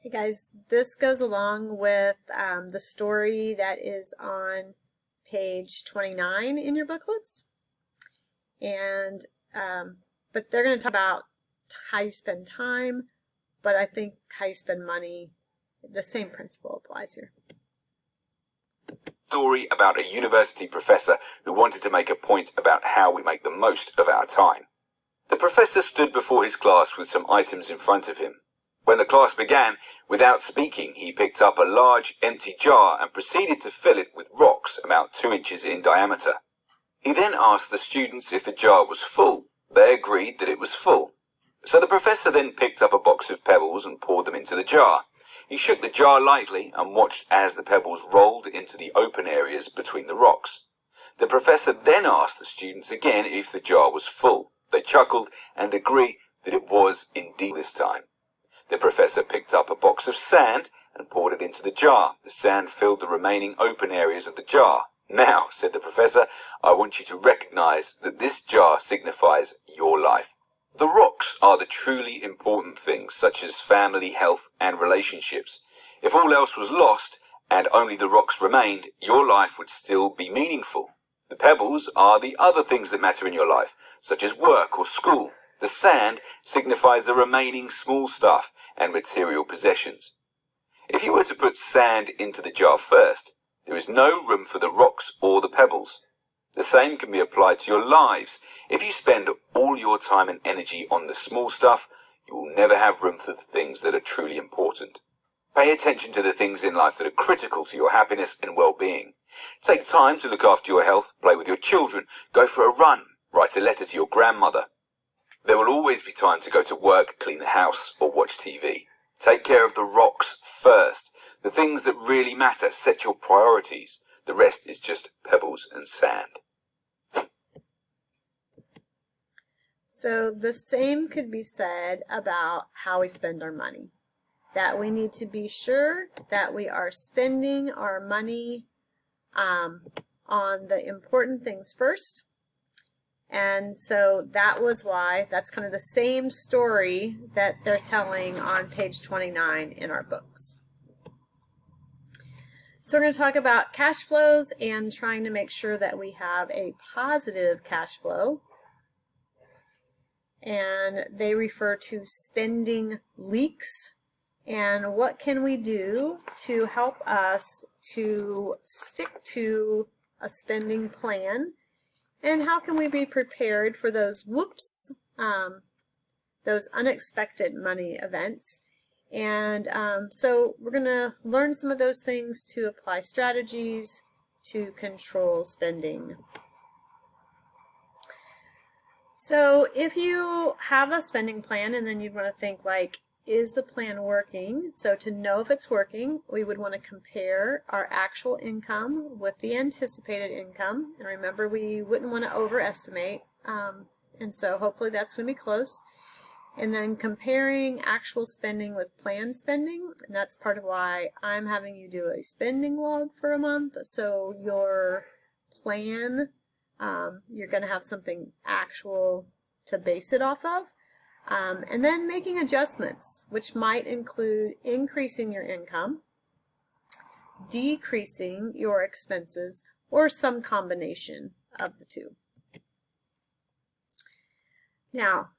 Hey guys, this goes along with the story that is on page 29 in your booklets. And but they're going to talk about how you spend time, but I think how you spend money, the same principle applies here. Story about a university professor who wanted to make a point about how we make the most of our time. The professor stood before his class with some items in front of him. When the class began, without speaking, he picked up a large empty jar and proceeded to fill it with rocks about 2 inches in diameter. He then asked the students if the jar was full. They agreed that it was full. So the professor then picked up a box of pebbles and poured them into the jar. He shook the jar lightly and watched as the pebbles rolled into the open areas between the rocks. The professor then asked the students again if the jar was full. They chuckled and agreed that it was indeed this time. The professor picked up a box of sand and poured it into the jar. The sand filled the remaining open areas of the jar. Now, said the professor, I want you to recognize that this jar signifies your life. The rocks are the truly important things, such as family, health, and relationships. If all else was lost and only the rocks remained, your life would still be meaningful. The pebbles are the other things that matter in your life, such as work or school. The sand signifies the remaining small stuff and material possessions. If you were to put sand into the jar first, there is no room for the rocks or the pebbles. The same can be applied to your lives. If you spend all your time and energy on the small stuff, you will never have room for the things that are truly important. Pay attention to the things in life that are critical to your happiness and well-being. Take time to look after your health, play with your children, go for a run, write a letter to your grandmother. There will always be time to go to work, clean the house, or watch TV. Take care of the rocks first. The things that really matter, set your priorities. The rest is just pebbles and sand. So the same could be said about how we spend our money. That we need to be sure that we are spending our money on the important things first. And so that was why, that's kind of the same story that they're telling on page 29 in our books. So we're going to talk about cash flows and trying to make sure that we have a positive cash flow. And they refer to spending leaks. And what can we do to help us to stick to a spending plan? And how can we be prepared for those whoops, those unexpected money events? And so we're going to learn some of those things to apply strategies to control spending. So if you have a spending plan and then you'd want to think like, is the plan working? So to know if it's working, we would want to compare our actual income with the anticipated income. And remember, we wouldn't want to overestimate. And so hopefully that's going to be close. And then comparing actual spending with planned spending. And that's part of why I'm having you do a spending log for a month. So your plan, you're going to have something actual to base it off of. And then making adjustments, which might include increasing your income, decreasing your expenses, or some combination of the two. Now,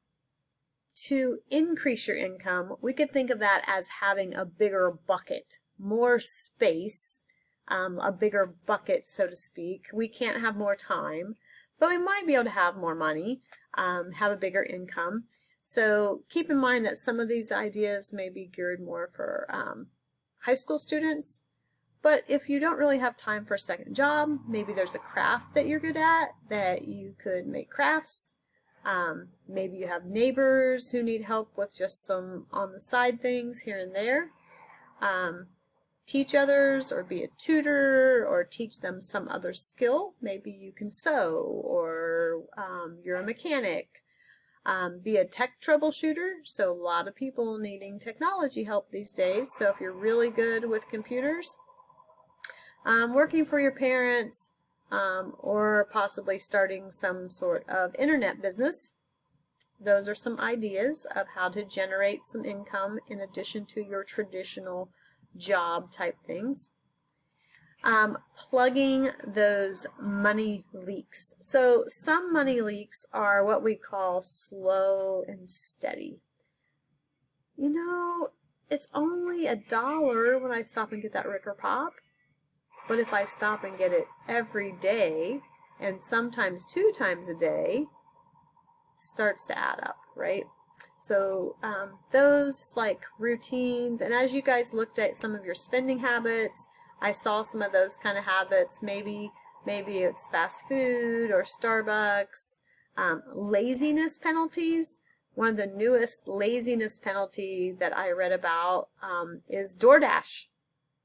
to increase your income, we could think of that as having a bigger bucket, more space, a bigger bucket, so to speak. We can't have more time, but we might be able to have more money, have a bigger income. So keep in mind that some of these ideas may be geared more for high school students, but if you don't really have time for a second job, maybe there's a craft that you're good at that you could make crafts. Maybe you have neighbors who need help with just some on the side things here and there. Teach others or be a tutor or teach them some other skill. Maybe you can sew or you're a mechanic. Be a tech troubleshooter, so a lot of people needing technology help these days. So if you're really good with computers, working for your parents, or possibly starting some sort of internet business. those are some ideas of how to generate some income in addition to your traditional job type things. Plugging those money leaks. So some money leaks are what we call slow and steady. You know, it's only $1 when I stop and get that Ricker Pop, but if I stop and get it every day, and sometimes 2 times a day, it starts to add up, right? So those like routines, and as you guys looked at some of your spending habits, I saw some of those kind of habits. Maybe it's fast food or Starbucks. Laziness penalties. One of the newest laziness penalty that I read about is DoorDash.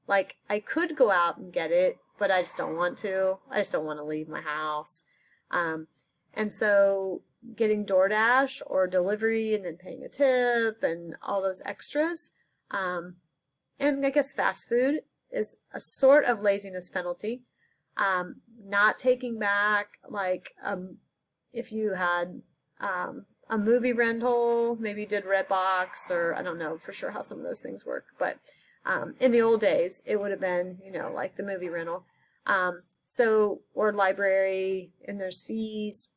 Like, I could go out and get it, but I just don't want to. I just don't want to leave my house. And so getting DoorDash or delivery and then paying a tip and all those extras. And I guess fast food is a sort of laziness penalty. Not taking back, like, if you had a movie rental, maybe you did Redbox, or I don't know for sure how some of those things work, but in the old days, it would have been, you know, like the movie rental. Or library, and there's fees.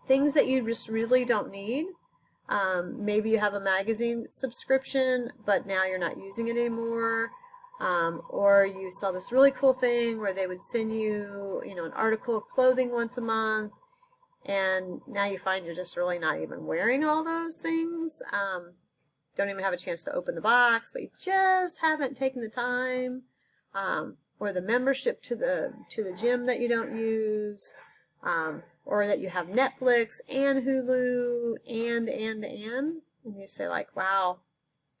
Things that you just really don't need. Maybe you have a magazine subscription, but now you're not using it anymore. Or you saw this really cool thing where they would send you, you know, an article of clothing once a month, and now you find you're just really not even wearing all those things. Don't even have a chance to open the box, but you just haven't taken the time. Or the membership to the gym that you don't use. Or that you have Netflix and Hulu and you say like, wow,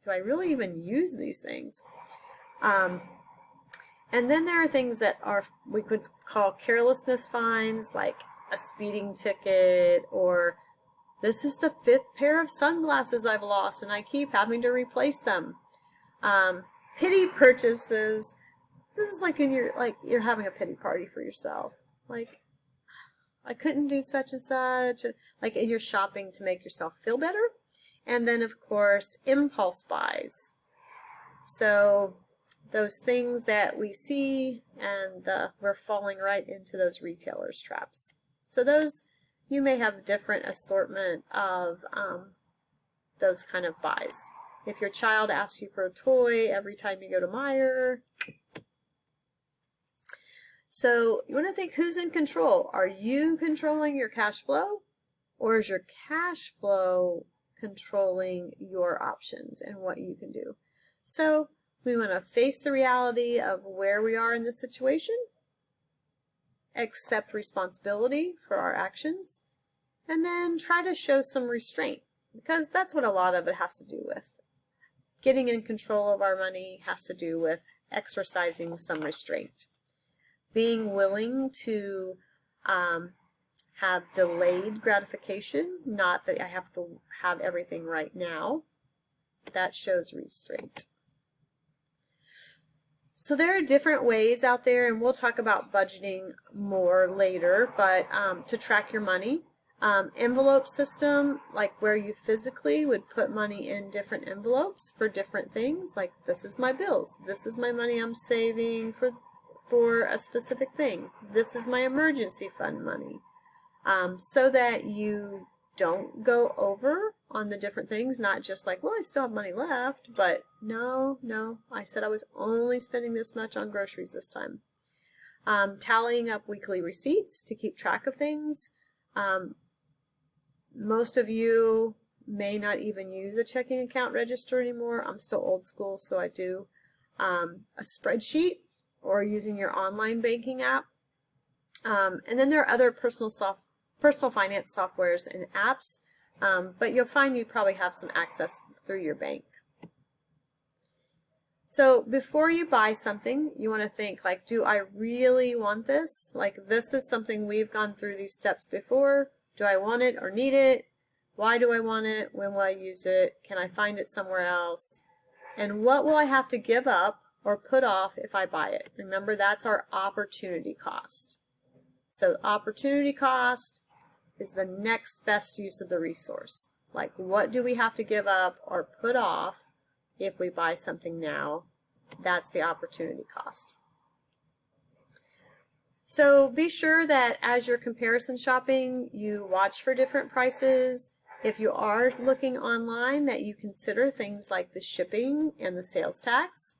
do I really even use these things? And then there are things that are, we could call carelessness fines, like a speeding ticket, or this is the 5th pair of sunglasses I've lost and I keep having to replace them. Pity purchases. This is like when you're having a pity party for yourself. Like, I couldn't do such and such. Like, you're shopping to make yourself feel better. And then, of course, impulse buys. So those things that we see, and we're falling right into those retailers' traps. So those, you may have different assortment of those kind of buys. If your child asks you for a toy every time you go to Meijer. So you want to think, who's in control? Are you controlling your cash flow? Or is your cash flow controlling your options and what you can do? So we want to face the reality of where we are in this situation, accept responsibility for our actions, and then try to show some restraint, because that's what a lot of it has to do with. Getting in control of our money has to do with exercising some restraint. Being willing to have delayed gratification, not that I have to have everything right now. That shows restraint. So there are different ways out there, and we'll talk about budgeting more later, but to track your money. Envelope system, like where you physically would put money in different envelopes for different things, like this is my bills, this is my money I'm saving for a specific thing, this is my emergency fund money, so that you don't go over on the different things, not just like, well, I still have money left, but no, I said I was only spending this much on groceries this time. Tallying up weekly receipts to keep track of things. Most of you may not even use a checking account register anymore. I'm still old school, so I do. A spreadsheet or using your online banking app. And then there are other personal finance softwares and apps, but you'll find you probably have some access through your bank. So before you buy something, you want to think, like, do I really want this? Like, this is something we've gone through these steps before. Do I want it or need it? Why do I want it? When will I use it? Can I find it somewhere else? And what will I have to give up or put off if I buy it? Remember, that's our opportunity cost. So opportunity cost is the next best use of the resource. Like, what do we have to give up or put off if we buy something now? That's the opportunity cost. So be sure that as you're comparison shopping, you watch for different prices. If you are looking online, that you consider things like the shipping and the sales tax.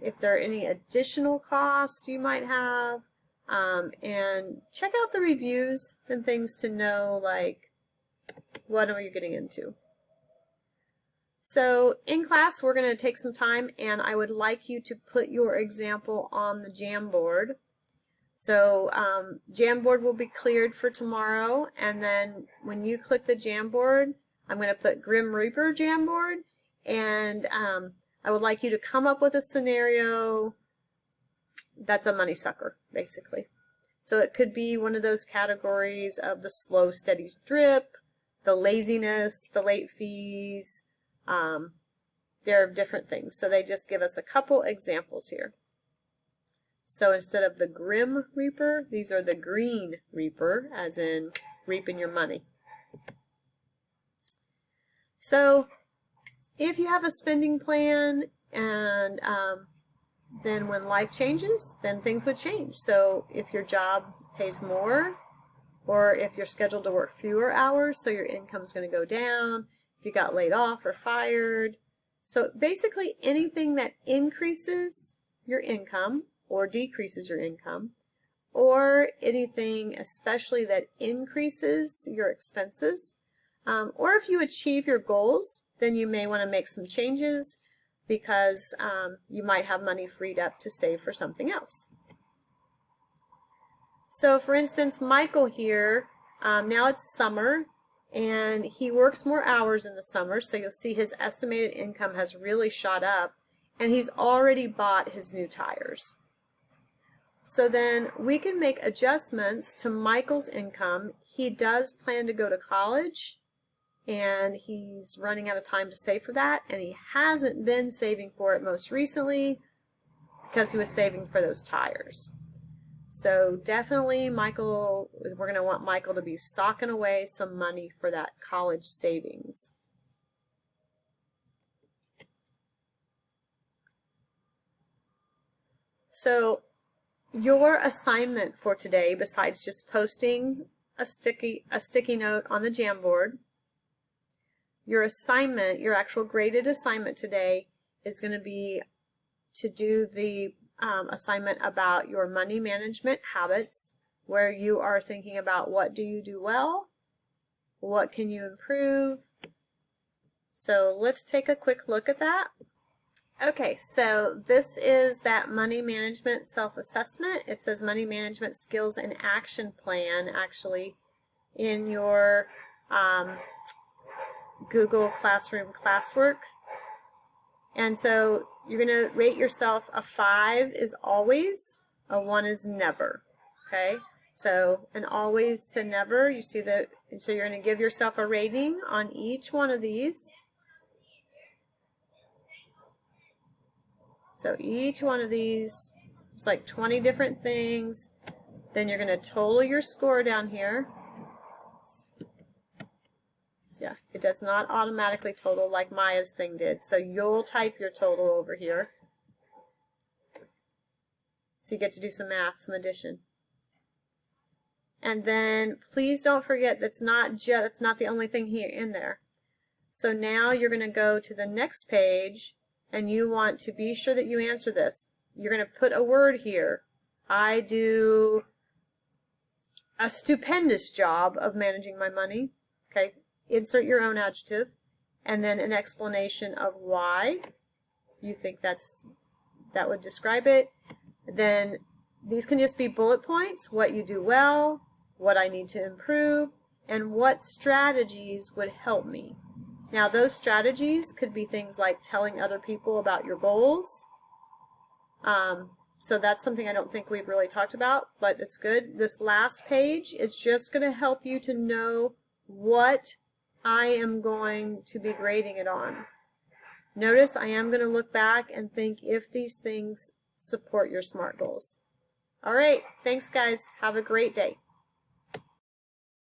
If there are any additional costs you might have, and check out the reviews and things to know, like, what are you getting into. So in class, we're going to take some time, and I would like you to put your example on the Jamboard. So Jamboard will be cleared for tomorrow, and then when you click the Jamboard, I'm going to put Grim Reaper Jamboard, and I would like you to come up with a scenario that's a money sucker, basically. So it could be one of those categories of the slow, steady drip, the laziness, the late fees. There are different things. So they just give us a couple examples here. So instead of the Grim Reaper, these are the Green Reaper, as in reaping your money. So if you have a spending plan and then when life changes, then things would change. So if your job pays more, or if you're scheduled to work fewer hours, so your income's going to go down, if you got laid off or fired. So basically anything that increases your income or decreases your income, or anything especially that increases your expenses, or if you achieve your goals, then you may want to make some changes because you might have money freed up to save for something else. So for instance, Michael here, now it's summer, and he works more hours in the summer, so you'll see his estimated income has really shot up, and he's already bought his new tires. So then we can make adjustments to Michael's income. He does plan to go to college, and he's running out of time to save for that, and he hasn't been saving for it most recently because he was saving for those tires. So definitely Michael, we're going to want Michael to be socking away some money for that college savings. So your assignment for today, besides just posting a sticky note on the Jamboard, your assignment, your actual graded assignment today is going to be to do the assignment about your money management habits, where you are thinking about what do you do well, what can you improve. So let's take a quick look at that. Okay, so this is that money management self-assessment. It says money management skills and action plan, actually, in your Google Classroom classwork. And so you're going to rate yourself. A 5 is always, a 1 is never. Okay, so an always to never, you see that, so you're going to give yourself a rating on each one of these. So each one of these, it's like 20 different things. Then you're going to total your score down here. Yeah, it does not automatically total like Maya's thing did. So you'll type your total over here. So you get to do some math, some addition. And then please don't forget that's not the only thing here in there. So now you're going to go to the next page, and you want to be sure that you answer this. You're going to put a word here. I do a stupendous job of managing my money. Okay. Insert your own adjective, and then an explanation of why you think that would describe it. Then these can just be bullet points: what you do well, what I need to improve, and what strategies would help me. Now those strategies could be things like telling other people about your goals. So that's something I don't think we've really talked about, but it's good. This last page is just going to help you to know what I am going to be grading it on. Notice I am going to look back and think if these things support your SMART goals. All right, thanks guys. Have a great day.